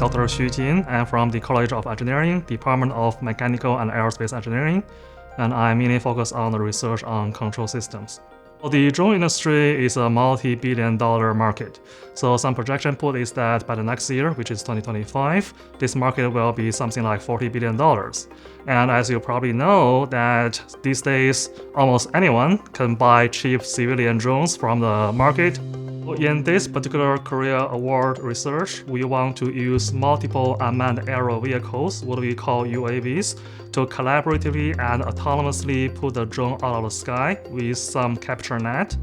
Dr. Xu Jin. I'm from the College of Engineering, Department of Mechanical and Aerospace Engineering, and I mainly focus on the research on control systems. The drone industry is a multi-billion-dollar market. So some projection put is that by the next year, which is 2025, this market will be something like $40 billion. And as you probably know, that these days, almost anyone can buy cheap civilian drones from the market. In this particular CAREER Award research, we want to use multiple unmanned aerial vehicles, what we call UAVs, to collaboratively and autonomously put the drone out of the sky with some capture net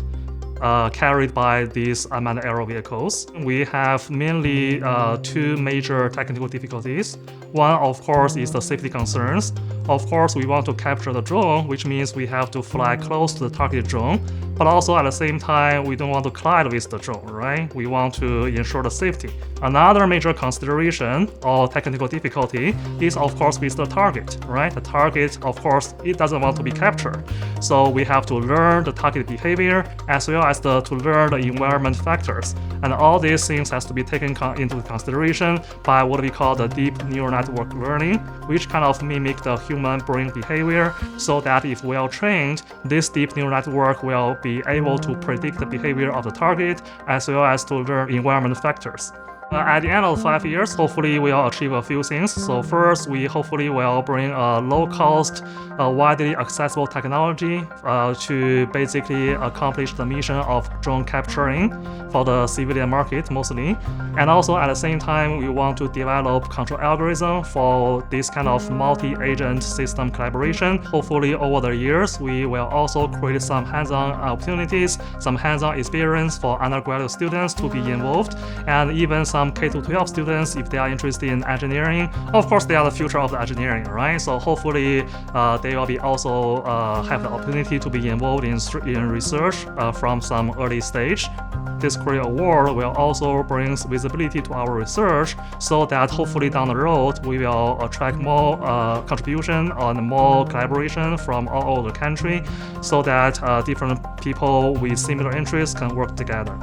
carried by these unmanned aerial vehicles. We have mainly two major technical difficulties. One, of course, is the safety concerns. Of course, we want to capture the drone, which means we have to fly close to the target drone. But also at the same time, we don't want to collide with the drone, right? We want to ensure the safety. Another major consideration or technical difficulty is, of course, with the target, right? The target, of course, it doesn't want to be captured. So we have to learn the target behavior as well as to learn the environment factors. And all these things has to be taken into consideration by what we call the deep neural network learning, which kind of mimic the human brain behavior, so that if well trained, this deep neural network will be able to predict the behavior of the target as well as to learn environment factors. At the end of 5 years, hopefully we'll achieve a few things. So first, we hopefully will bring a low-cost, widely accessible technology to basically accomplish the mission of drone capturing for the civilian market mostly. And also at the same time, we want to develop control algorithm for this kind of multi-agent system collaboration. Hopefully over the years, we will also create some hands-on opportunities, some hands-on experience for undergraduate students to be involved, and even some K-12 students, if they are interested in engineering. Of course, they are the future of the engineering, right? So hopefully they will be also have the opportunity to be involved in research from some early stage. This CAREER Award will also bring visibility to our research so that hopefully down the road we will attract more contribution and more collaboration from all over the country so that different people with similar interests can work together.